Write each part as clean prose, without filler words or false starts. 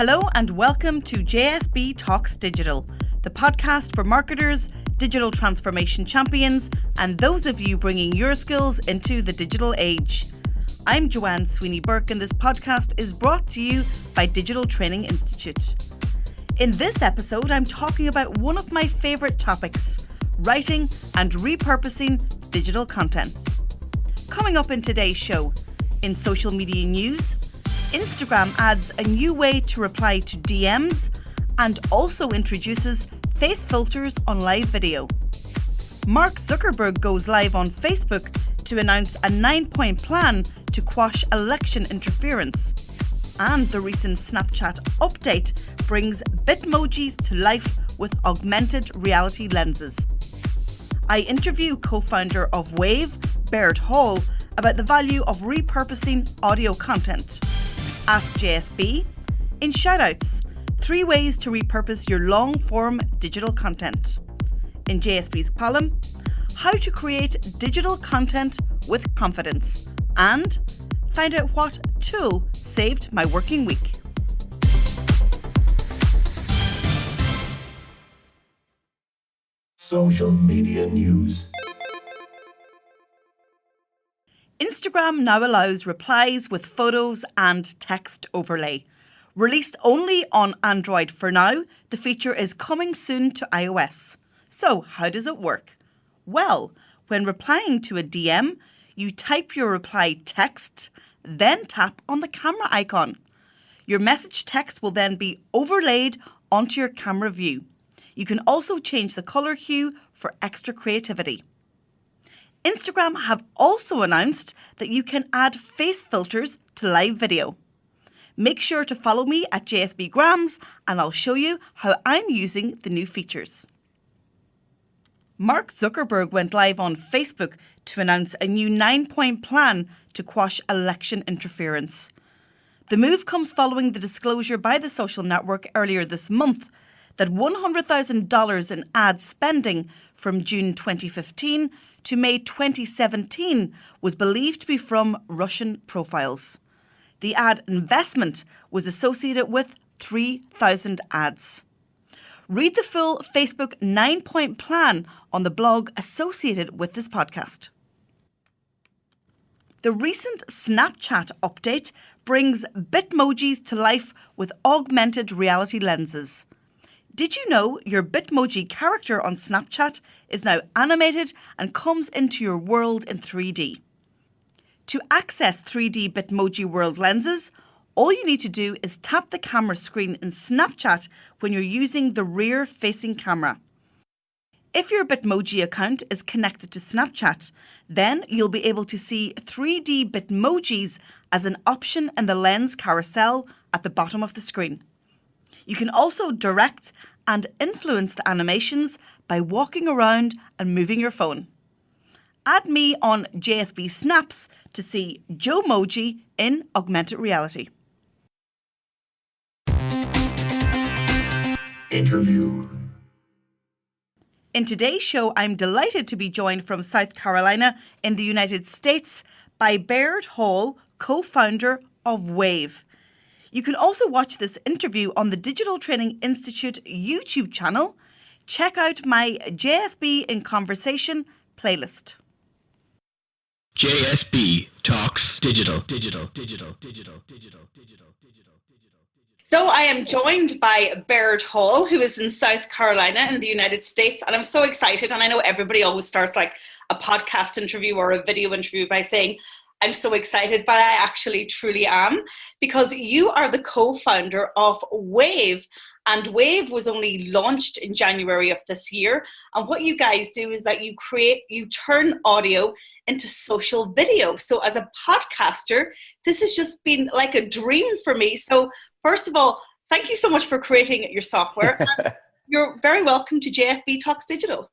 Hello and welcome to JSB Talks Digital, the podcast for marketers, digital transformation champions, and those of you bringing your skills into the digital age. I'm Joanne Sweeney-Burke, and this podcast is brought to you by Digital Training Institute. In this episode, I'm talking about one of my favourite topics, writing and repurposing digital content. Coming up in today's show, in social media news, Instagram adds a new way to reply to DMs and also introduces face filters on live video. Mark Zuckerberg goes live on Facebook to announce a 9-point plan to quash election interference. And the recent Snapchat update brings Bitmojis to life with augmented reality lenses. I interview co-founder of Wavve, Baird Hall, about the value of repurposing audio content. Ask JSB. In shoutouts, 3 ways to repurpose your long-form digital content. In JSB's column, how to create digital content with confidence. And find out what tool saved my working week. Social media news. Instagram now allows replies with photos and text overlay. Released only on Android for now, the feature is coming soon to iOS. So how does it work? Well, when replying to a DM, you type your reply text, then tap on the camera icon. Your message text will then be overlaid onto your camera view. You can also change the colour hue for extra creativity. Instagram have also announced that you can add face filters to live video. Make sure to follow me at JSB Grams and I'll show you how I'm using the new features. Mark Zuckerberg went live on Facebook to announce a new 9-point plan to quash election interference. The move comes following the disclosure by the social network earlier this month that $100,000 in ad spending from June 2015 to May 2017 was believed to be from Russian profiles. The ad investment was associated with 3,000 ads. Read the full Facebook 9-point plan on the blog associated with this podcast. The recent Snapchat update brings Bitmojis to life with augmented reality lenses. Did you know your Bitmoji character on Snapchat is now animated and comes into your world in 3D? To access 3D Bitmoji world lenses, all you need to do is tap the camera screen in Snapchat when you're using the rear-facing camera. If your Bitmoji account is connected to Snapchat, then you'll be able to see 3D Bitmojis as an option in the lens carousel at the bottom of the screen. You can also direct and influence the animations by walking around and moving your phone. Add me on JSB Snaps to see Joemoji in augmented reality. Interview. In today's show, I'm delighted to be joined from South Carolina in the United States by Baird Hall, co-founder of Wavve. You can also watch this interview on the Digital Training Institute YouTube channel. Check out my JSB in Conversation playlist. JSB Talks Digital. So I am joined by Baird Hall, who is in South Carolina in the United States, and I'm so excited. And I know everybody always starts like a podcast interview or a video interview by saying, I'm so excited, but I actually truly am, because you are the co-founder of Wavve, and Wavve was only launched in January of this year. And what you guys do is that you turn audio into social video. So as a podcaster, this has just been like a dream for me. So first of all, thank you so much for creating your software. You're very welcome to JSB Talks Digital.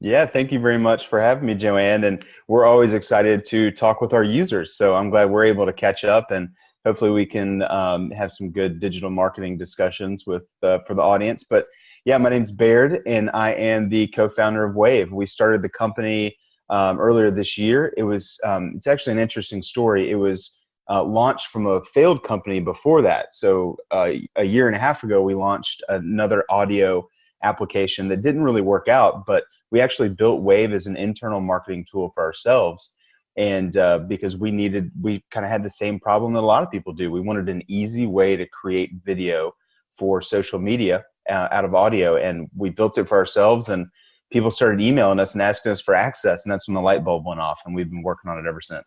Yeah, thank you very much for having me, Joanne. And we're always excited to talk with our users. So I'm glad we're able to catch up, and hopefully we can have some good digital marketing discussions for the audience. But yeah, my name's Baird, and I am the co-founder of Wavve. We started the company earlier this year. It's actually an interesting story. It was launched from a failed company before that. So a year and a half ago, we launched another audio application that didn't really work out, but we actually built Wavve as an internal marketing tool for ourselves. And because we kind of had the same problem that a lot of people do. We wanted an easy way to create video for social media out of audio, and we built it for ourselves, and people started emailing us and asking us for access, and that's when the light bulb went off, and we've been working on it ever since.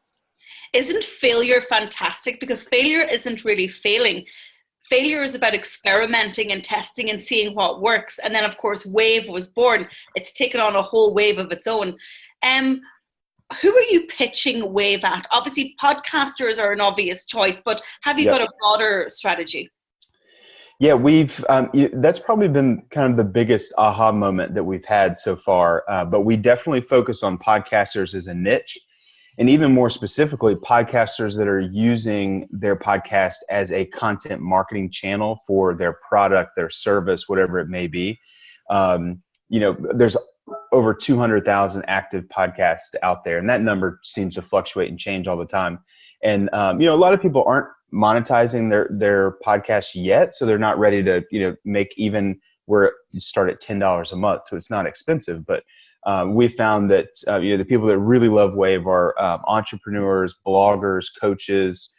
Isn't failure fantastic? Because failure isn't really failing. Failure is about experimenting and testing and seeing what works. And then, of course, Wavve was born. It's taken on a whole wave of its own. Who are you pitching Wavve at? Obviously, podcasters are an obvious choice, but have you got a broader strategy? Yeah, that's probably been kind of the biggest aha moment that we've had so far. But we definitely focus on podcasters as a niche. And even more specifically, podcasters that are using their podcast as a content marketing channel for their product, their service, whatever it may be. There's over 200,000 active podcasts out there, and that number seems to fluctuate and change all the time. And a lot of people aren't monetizing their podcasts yet, so they're not ready to make even where you start at $10 a month, so it's not expensive, but we found that the people that really love Wavve are entrepreneurs, bloggers, coaches,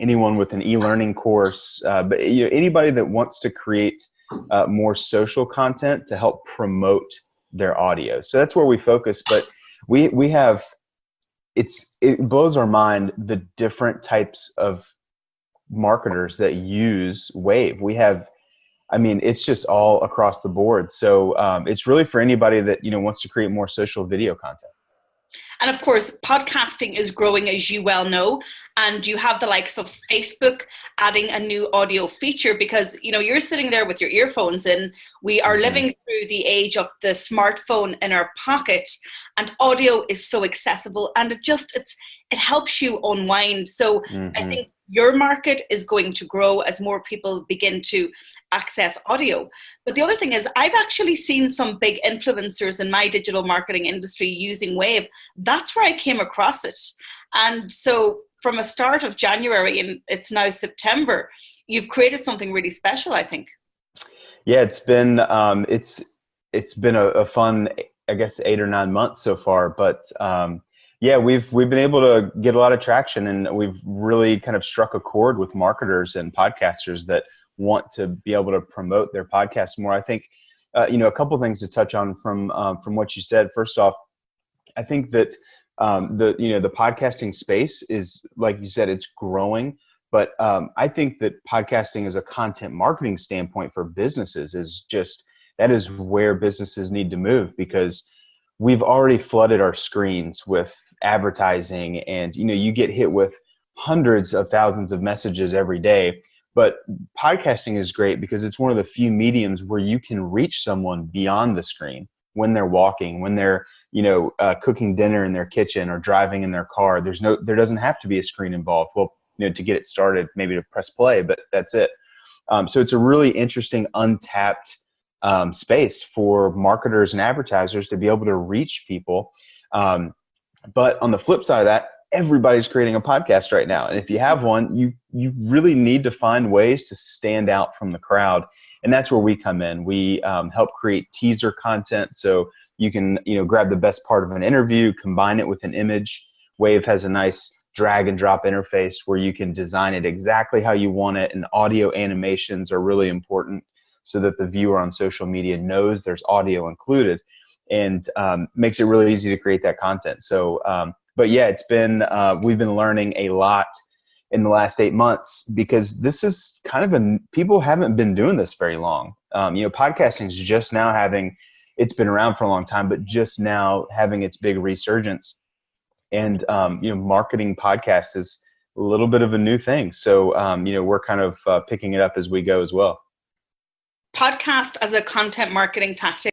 anyone with an e-learning course, but anybody that wants to create more social content to help promote their audio. So that's where we focus. But we have it blows our mind the different types of marketers that use Wavve. We have. It's just all across the board. So it's really for anybody that wants to create more social video content. And of course, podcasting is growing, as you well know, and you have the likes of Facebook adding a new audio feature because you're sitting there with your earphones in. We are living through the age of the smartphone in our pocket, and audio is so accessible, and it helps you unwind. So I think your market is going to grow as more people begin to access audio. But the other thing is, I've actually seen some big influencers in my digital marketing industry using Wavve. That's where I came across it. And so from a start of January, and it's now September, you've created something really special, I think. Yeah, it's been a fun, I guess, 8 or 9 months so far, but yeah, we've been able to get a lot of traction, and we've really kind of struck a chord with marketers and podcasters that want to be able to promote their podcast more. I think, a couple of things to touch on from what you said. First off, I think that the podcasting space is, like you said, it's growing. But I think that podcasting as a content marketing standpoint for businesses that is where businesses need to move, because we've already flooded our screens with advertising, and you get hit with hundreds of thousands of messages every day. But podcasting is great because it's one of the few mediums where you can reach someone beyond the screen when they're walking, when they're cooking dinner in their kitchen or driving in their car. There doesn't have to be a screen involved. Well, to get it started, maybe to press play, but that's it. So it's a really interesting untapped space for marketers and advertisers to be able to reach people. But on the flip side of that, everybody's creating a podcast right now. And if you have one, you really need to find ways to stand out from the crowd. And that's where we come in. We help create teaser content. So you can, grab the best part of an interview, combine it with an image. Wavve has a nice drag and drop interface where you can design it exactly how you want it. And audio animations are really important so that the viewer on social media knows there's audio included, and makes it really easy to create that content. So, but yeah, we've been learning a lot in the last 8 months, because this is kind of people haven't been doing this very long. Podcasting is just now it's been around for a long time, but just now having its big resurgence. And, marketing podcasts is a little bit of a new thing. So, we're kind of picking it up as we go as well. Podcast as a content marketing tactic.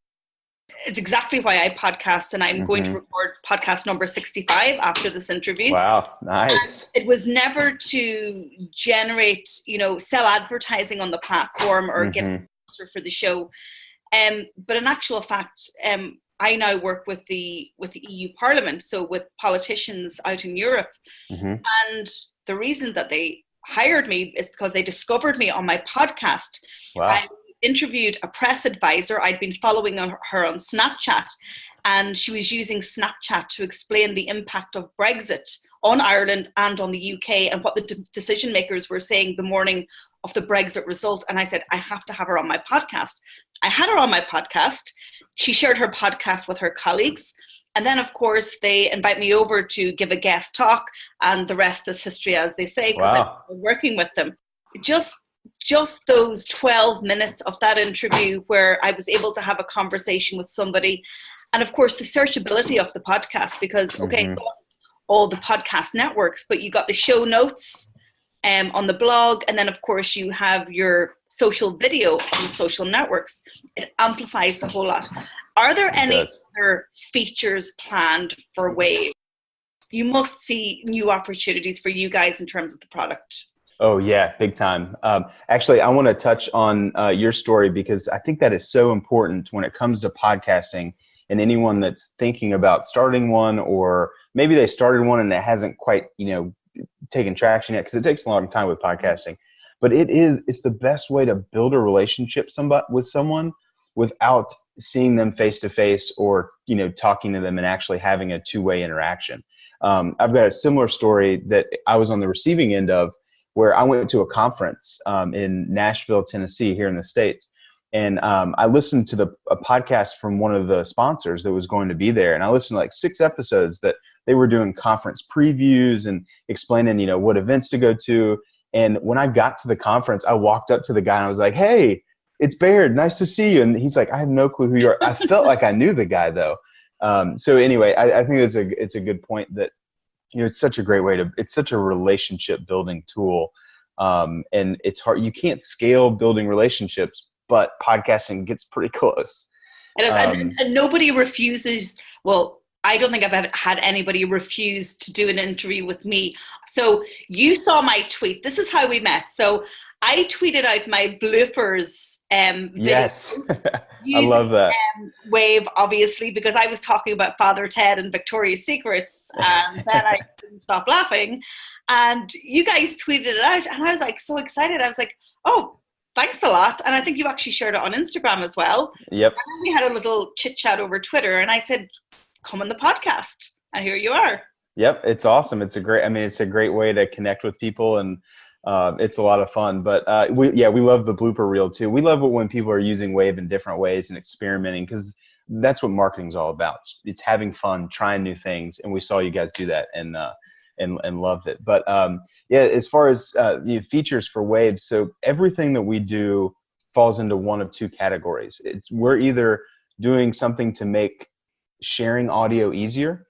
It's exactly why I podcast, and I'm going to record podcast number 65 after this interview. Wow, nice. And it was never to generate, sell advertising on the platform or get a sponsor for the show. But in actual fact, I now work with the EU Parliament, so with politicians out in Europe. Mm-hmm. And the reason that they hired me is because they discovered me on my podcast. Wow. I interviewed a press advisor. I'd been following her on Snapchat, and she was using Snapchat to explain the impact of Brexit on Ireland and on the UK, and what the decision makers were saying the morning of the Brexit result. And I said, I have to have her on my podcast. I had her on my podcast. She shared her podcast with her colleagues. And then, of course, they invite me over to give a guest talk, and the rest is history, as they say, because Wow. I'm working with them. Just those 12 minutes of that interview where I was able to have a conversation with somebody. And of course, the searchability of the podcast, because, okay, all the podcast networks, but you got the show notes on the blog. And then, of course, you have your social video on the social networks. It amplifies the whole lot. Are there any other features planned for Wavve? You must see new opportunities for you guys in terms of the product. Oh, yeah, big time. Actually, I want to touch on your story, because I think that is so important when it comes to podcasting, and anyone that's thinking about starting one, or maybe they started one and it hasn't quite, taken traction yet, because it takes a long time with podcasting. But it's the best way to build a relationship with someone without seeing them face to face, or talking to them and actually having a two-way interaction. I've got a similar story that I was on the receiving end of, where I went to a conference in Nashville, Tennessee, here in the States. And I listened to a podcast from one of the sponsors that was going to be there. And I listened to like 6 episodes that they were doing conference previews and explaining, what events to go to. And when I got to the conference, I walked up to the guy and I was like, "Hey, it's Baird. Nice to see you." And he's like, "I have no clue who you are." I felt like I knew the guy though. So anyway, I think it's a good point that, it's such a great way it's such a relationship building tool. And it's hard. You can't scale building relationships, but podcasting gets pretty close. It is, and nobody refuses. Well, I don't think I've ever had anybody refuse to do an interview with me. So you saw my tweet. This is how we met. So I tweeted out my bloopers video. Yes, I love that. Wavve, obviously, because I was talking about Father Ted and Victoria's Secrets, and then I couldn't stop laughing. And you guys tweeted it out, and I was like so excited. I was like, "Oh, thanks a lot." And I think you actually shared it on Instagram as well. Yep. And then we had a little chit chat over Twitter, and I said, "Come on the podcast," and here you are. Yep, it's awesome. It's a great way to connect with people, and it's a lot of fun. But we love the blooper reel too. We love it when people are using Wavve in different ways and experimenting, because that's what marketing is all about. It's having fun, trying new things, and we saw you guys do that and loved it. But as far as features for Wavve, so everything that we do falls into one of 2 categories. We're either doing something to make sharing audio easier,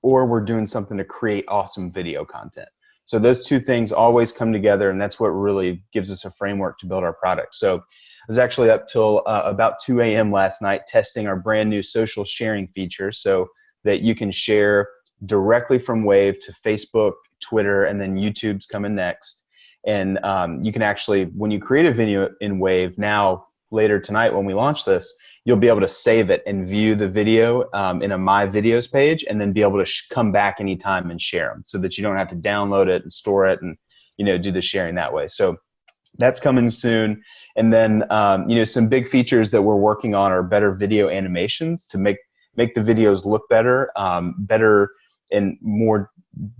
or we're doing something to create awesome video content. So those 2 things always come together, and that's what really gives us a framework to build our product. So I was actually up till about 2 a.m. last night testing our brand new social sharing feature, so that you can share directly from Wavve to Facebook, Twitter, and then YouTube's coming next. And you can actually, when you create a video in Wavve, now later tonight when we launch this, you'll be able to save it and view the video in a My Videos page, and then be able to come back anytime and share them, so that you don't have to download it and store it and do the sharing that way. So that's coming soon. And then some big features that we're working on are better video animations to make the videos look better, better and more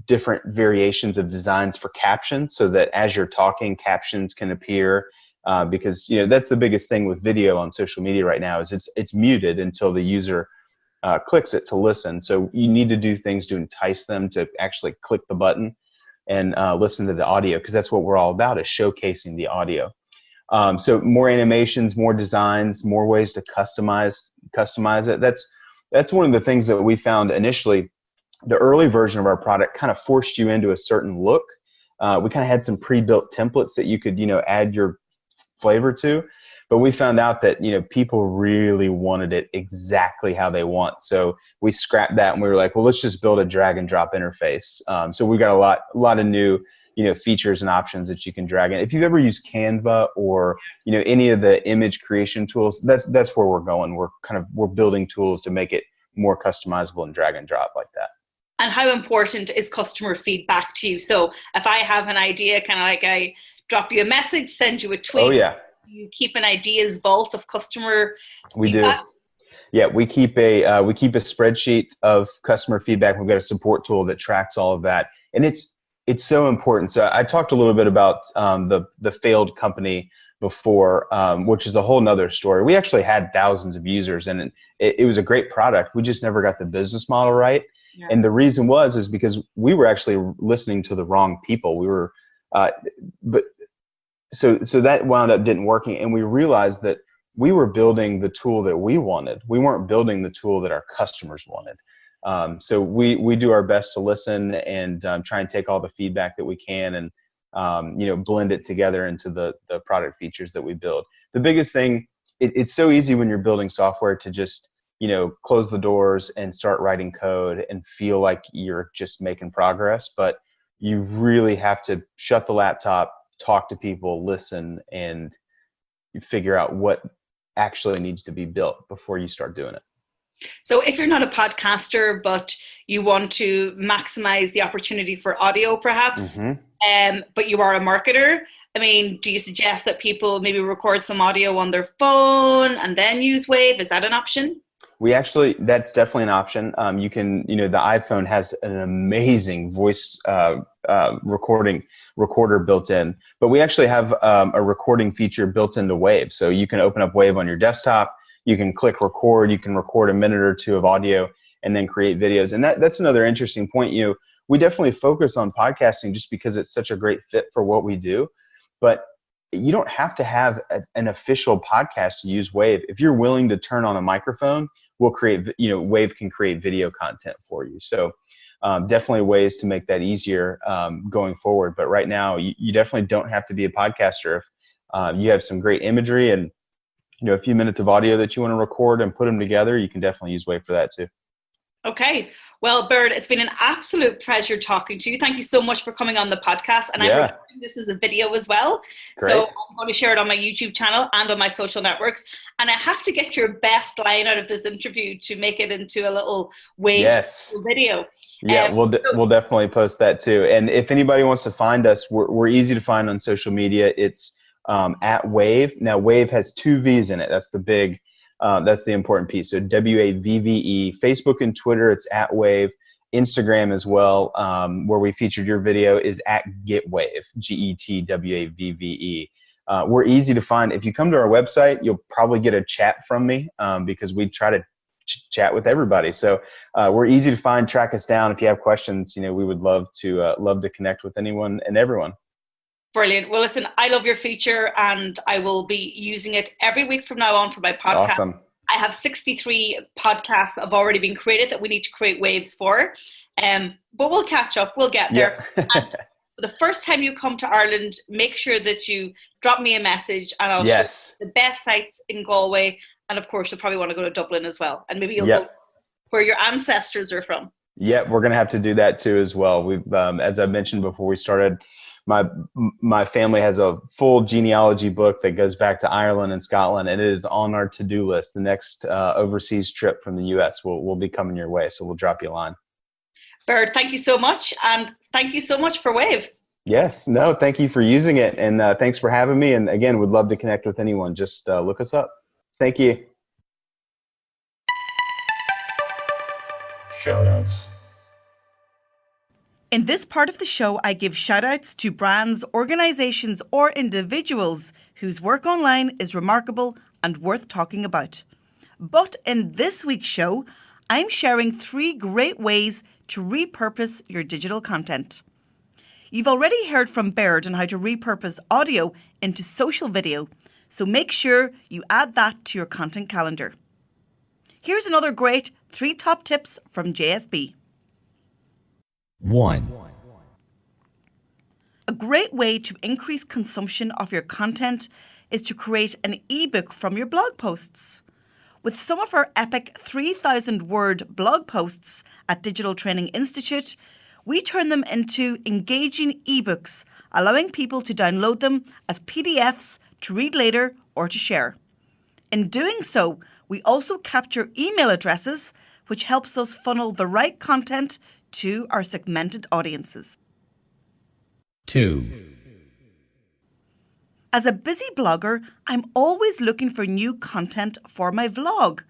different variations of designs for captions, so that as you're talking, captions can appear. Because that's the biggest thing with video on social media right now, is it's muted until the user clicks it to listen. So you need to do things to entice them to actually click the button and listen to the audio, because that's what we're all about, is showcasing the audio. So more animations, more designs, more ways to customize it. That's one of the things that we found initially. The early version of our product kind of forced you into a certain look. We kind of had some pre-built templates that you could add your flavor to, but we found out that people really wanted it exactly how they want. So we scrapped that, and we were like, well, let's just build a drag and drop interface. So we got a lot of new features and options that you can drag in. If you've ever used Canva or any of the image creation tools, that's where we're going. We're building tools to make it more customizable and drag and drop like that. And how important is customer feedback to you? So if I have an idea, kind of like I drop you a message, send you a tweet. Oh yeah. You keep an ideas vault of customer feedback? Do. Yeah, we keep a spreadsheet of customer feedback. We've got a support tool that tracks all of that, and it's so important. So I talked a little bit about the failed company before, which is a whole nother story. We actually had thousands of users, and it was a great product. We just never got the business model right. Yeah. And the reason is because we were actually listening to the wrong people. We were, so that wound up didn't working, and we realized that we were building the tool that we wanted. We weren't building the tool that our customers wanted. So we do our best to listen and try and take all the feedback that we can and blend it together into the product features that we build. The biggest thing, it's so easy when you're building software to just close the doors and start writing code and feel like you're just making progress, but you really have to shut the laptop, talk to people, listen, and you figure out what actually needs to be built before you start doing it. So if you're not a podcaster, but you want to maximize the opportunity for audio perhaps, but you are a marketer, I mean, do you suggest that people maybe record some audio on their phone and then use Wavve? Is that an option? That's definitely an option. You can, the iPhone has an amazing voice recorder built in, but we actually have a recording feature built into Wavve. So you can open up Wavve on your desktop, you can click record, you can record a minute or two of audio and then create videos. And that's another interesting point. We definitely focus on podcasting just because it's such a great fit for what we do, but you don't have to have an official podcast to use Wavve. If you're willing to turn on a microphone, Wavve can create video content for you. So definitely ways to make that easier going forward. But right now, you definitely don't have to be a podcaster. If you have some great imagery and a few minutes of audio that you want to record and put them together, you can definitely use Wavve for that too. Okay. Well, Baird, it's been an absolute pleasure talking to you. Thank you so much for coming on the podcast. And I'm recording this as a video as well. Great. So I'm going to share it on my YouTube channel and on my social networks. And I have to get your best line out of this interview to make it into a little Wavve video. Yeah, we'll definitely post that too. And if anybody wants to find us, we're easy to find on social media. It's at Wavve. Now, Wavve has 2 V's in it. That's the important piece. So WAVVE, Facebook and Twitter, it's at Wavve. Instagram as well, where we featured your video, is at GetWavve, GETWAVVE. We're easy to find. If you come to our website, you'll probably get a chat from me because we try to chat with everybody. So we're easy to find. Track us down if you have questions. We would love to connect with anyone and everyone. Brilliant. Well, listen, I love your feature and I will be using it every week from now on for my podcast. Awesome. I have 63 podcasts that have already been created that we need to create Wavves for. But we'll catch up. We'll get there. Yeah. And the first time you come to Ireland, make sure that you drop me a message and I'll show you the best sites in Galway. And of course, you'll probably want to go to Dublin as well. And maybe you'll go where your ancestors are from. Yeah, we're going to have to do that too as well. We've, as I mentioned before we started, my family has a full genealogy book that goes back to Ireland and Scotland, and it is on our to-do list. The next overseas trip from the U.S. will be coming your way, so we'll drop you a line. Baird, thank you so much, and thank you so much for Wavve. Yes, no, thank you for using it, and thanks for having me. And again, would love to connect with anyone. Just look us up. Thank you. Shoutouts. In this part of the show, I give shout-outs to brands, organizations, or individuals whose work online is remarkable and worth talking about. But in this week's show, I'm sharing 3 great ways to repurpose your digital content. You've already heard from Baird on how to repurpose audio into social video, so make sure you add that to your content calendar. Here's another great 3 top tips from JSB. 1. A great way to increase consumption of your content is to create an ebook from your blog posts. With some of our epic 3,000-word blog posts at Digital Training Institute, We turn them into engaging ebooks, allowing people to download them as PDFs to read later or to share. In doing so, we also capture email addresses, which helps us funnel the right content to our segmented audiences. 2. As a busy blogger, I'm always looking for new content for my vlog.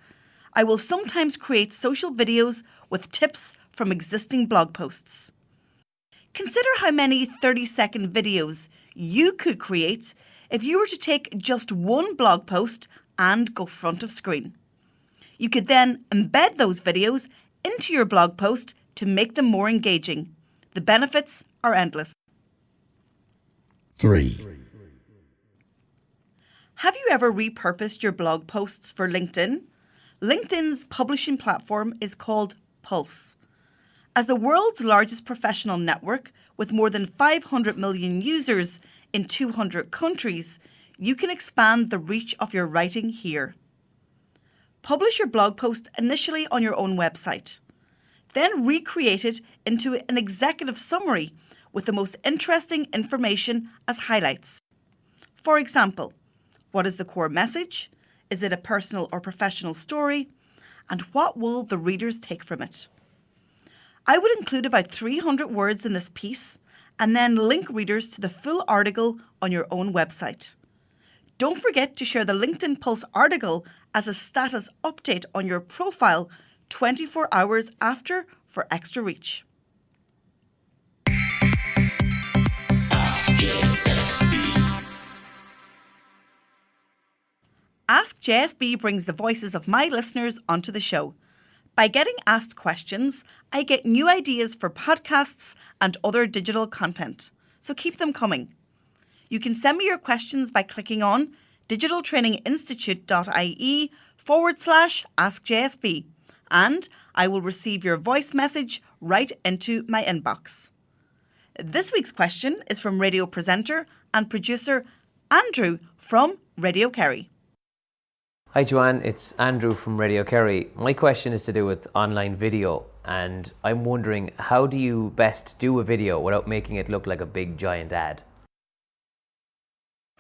I will sometimes create social videos with tips from existing blog posts. Consider how many 30-second videos you could create if you were to take just one blog post and go front of screen. You could then embed those videos into your blog post to make them more engaging. The benefits are endless. 3. Have you ever repurposed your blog posts for LinkedIn? LinkedIn's publishing platform is called Pulse. As the world's largest professional network with more than 500 million users in 200 countries, you can expand the reach of your writing here. Publish your blog post initially on your own website. Then recreate it into an executive summary with the most interesting information as highlights. For example, what is the core message? Is it a personal or professional story? And what will the readers take from it? I would include about 300 words in this piece and then link readers to the full article on your own website. Don't forget to share the LinkedIn Pulse article as a status update on your profile 24 hours after for extra reach. Ask JSB. Ask JSB brings the voices of my listeners onto the show. By getting asked questions, I get new ideas for podcasts and other digital content. So keep them coming. You can send me your questions by clicking on digitaltraininginstitute.ie/askjsb, and I will receive your voice message right into my inbox. This week's question is from radio presenter and producer Andrew from Radio Kerry. Hi Joanne, it's Andrew from Radio Kerry. My question is to do with online video, and I'm wondering, how do you best do a video without making it look like a big giant ad?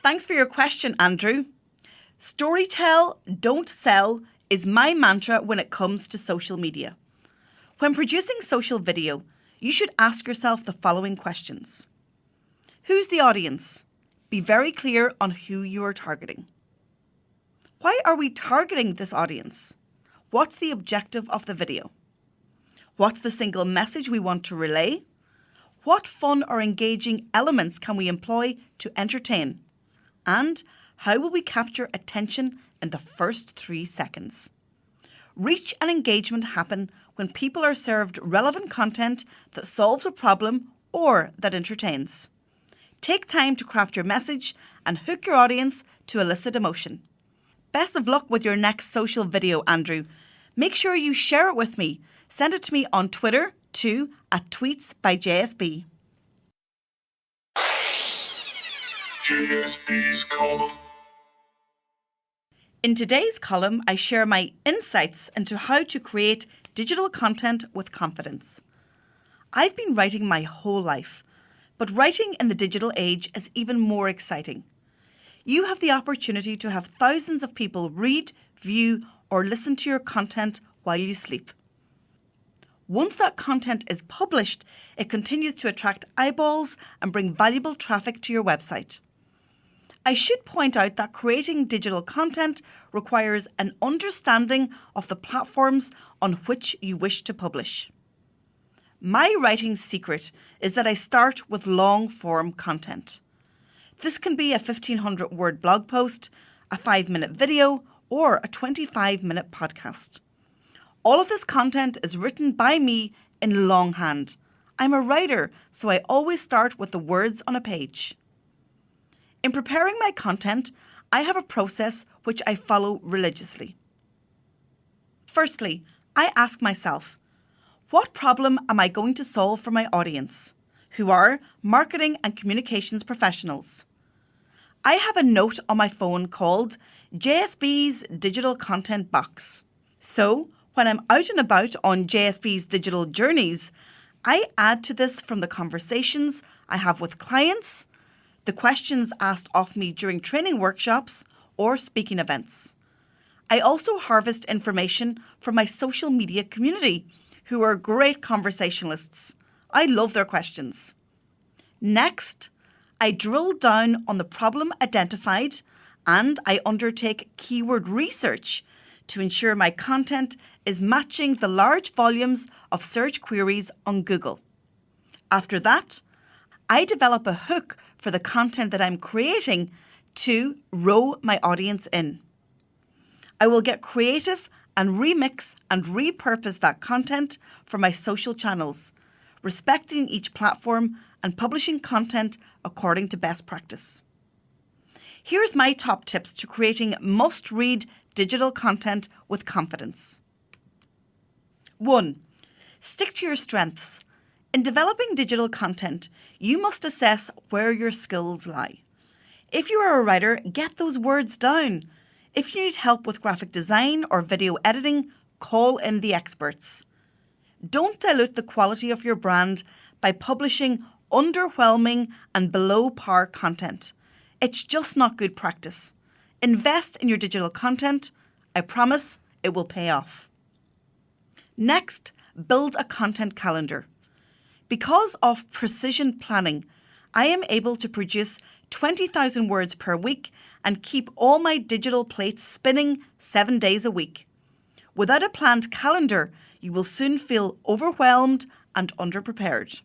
Thanks for your question, Andrew. Storytell, don't sell is my mantra when it comes to social media. When producing social video, you should ask yourself the following questions. Who's the audience? Be very clear on who you are targeting. Why are we targeting this audience? What's the objective of the video? What's the single message we want to relay? What fun or engaging elements can we employ to entertain? And how will we capture attention in the first 3 seconds? Reach and engagement happen when people are served relevant content that solves a problem or that entertains. Take time to craft your message and hook your audience to elicit emotion. Best of luck with your next social video, Andrew. Make sure you share it with me. Send it to me on Twitter to @tweetsbyjsb. JSB's column. In today's column, I share my insights into how to create digital content with confidence. I've been writing my whole life, but writing in the digital age is even more exciting. You have the opportunity to have thousands of people read, view, or listen to your content while you sleep. Once that content is published, it continues to attract eyeballs and bring valuable traffic to your website. I should point out that creating digital content requires an understanding of the platforms on which you wish to publish. My writing secret is that I start with long-form content. This can be a 1,500-word blog post, a 5-minute video, or a 25-minute podcast. All of this content is written by me in longhand. I'm a writer, so I always start with the words on a page. In preparing my content, I have a process which I follow religiously. Firstly, I ask myself, what problem am I going to solve for my audience, who are marketing and communications professionals? I have a note on my phone called JSB's Digital Content Box. So when I'm out and about on JSB's digital journeys, I add to this from the conversations I have with clients, the questions asked of me during training workshops or speaking events. I also harvest information from my social media community, who are great conversationalists. I love their questions. Next, I drill down on the problem identified and I undertake keyword research to ensure my content is matching the large volumes of search queries on Google. After that, I develop a hook for the content that I'm creating to row my audience in. I will get creative and remix and repurpose that content for my social channels, respecting each platform and publishing content according to best practice. Here's my top tips to creating must-read digital content with confidence. 1. Stick to your strengths. In developing digital content, you must assess where your skills lie. If you are a writer, get those words down. If you need help with graphic design or video editing, call in the experts. Don't dilute the quality of your brand by publishing underwhelming and below par content. It's just not good practice. Invest in your digital content. I promise it will pay off. Next, build a content calendar. Because of precision planning, I am able to produce 20,000 words per week and keep all my digital plates spinning 7 days a week. Without a planned calendar, you will soon feel overwhelmed and underprepared.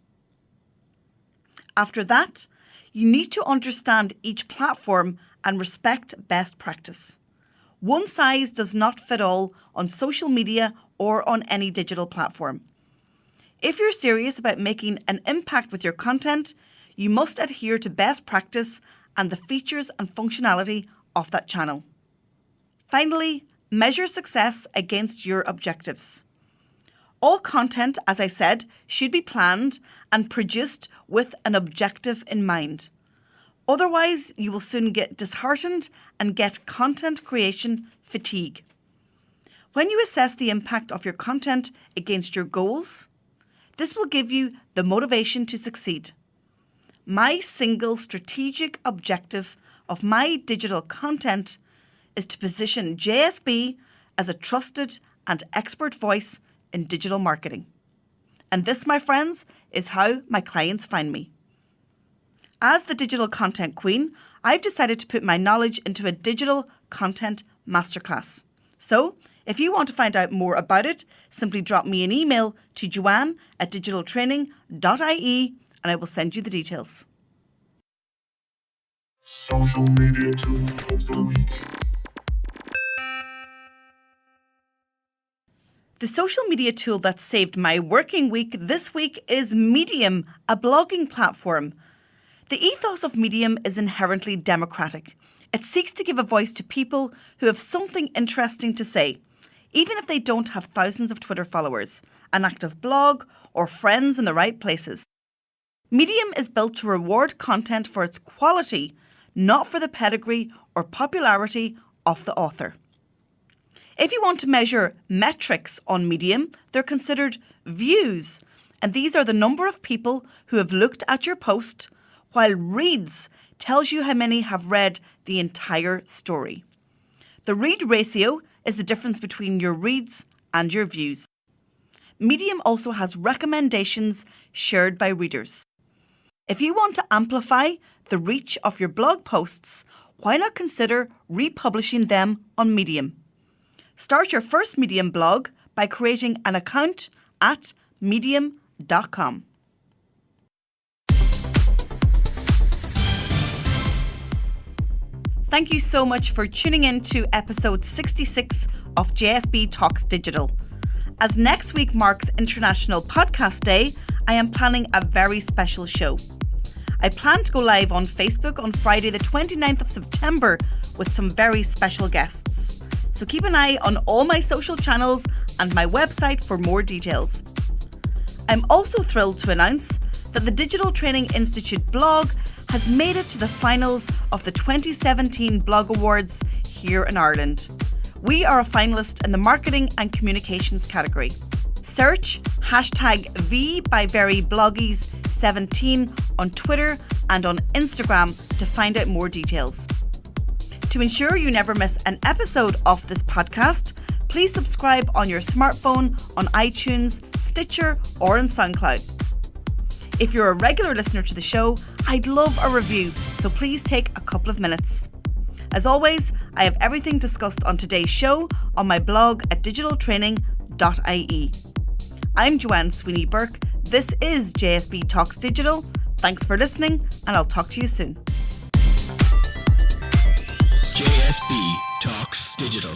After that, you need to understand each platform and respect best practice. One size does not fit all on social media or on any digital platform. If you're serious about making an impact with your content, you must adhere to best practice and the features and functionality of that channel. Finally, measure success against your objectives. All content, as I said, should be planned and produced with an objective in mind. Otherwise, you will soon get disheartened and get content creation fatigue. When you assess the impact of your content against your goals, this will give you the motivation to succeed. My single strategic objective of my digital content is to position JSB as a trusted and expert voice in digital marketing. And this, my friends, is how my clients find me. As the digital content queen, I've decided to put my knowledge into a digital content masterclass. So, if you want to find out more about it, simply drop me an email to joanne@digitaltraining.ie and I will send you the details. Social media tool of the week. The social media tool that saved my working week this week is Medium, a blogging platform. The ethos of Medium is inherently democratic. It seeks to give a voice to people who have something interesting to say, even if they don't have thousands of Twitter followers, an active blog, or friends in the right places. Medium is built to reward content for its quality, not for the pedigree or popularity of the author. If you want to measure metrics on Medium, they're considered views, and these are the number of people who have looked at your post, while reads tells you how many have read the entire story. The read ratio is the difference between your reads and your views. Medium also has recommendations shared by readers. If you want to amplify the reach of your blog posts, why not consider republishing them on Medium? Start your first Medium blog by creating an account at medium.com. Thank you so much for tuning in to episode 66 of JSB Talks Digital. As next week marks International Podcast Day, I am planning a very special show. I plan to go live on Facebook on Friday the 29th of September with some very special guests. So keep an eye on all my social channels and my website for more details. I'm also thrilled to announce that the Digital Training Institute blog has made it to the finals of the 2017 Blog Awards here in Ireland. We are a finalist in the Marketing and Communications category. Search #V by Very Bloggies 17 on Twitter and on Instagram to find out more details. To ensure you never miss an episode of this podcast, please subscribe on your smartphone on iTunes, Stitcher, or on SoundCloud. If you're a regular listener to the show, I'd love a review, so please take a couple of minutes. As always, I have everything discussed on today's show on my blog at digitaltraining.ie. I'm Joanne Sweeney Burke. This is JSB Talks Digital. Thanks for listening, and I'll talk to you soon. JSB Talks Digital.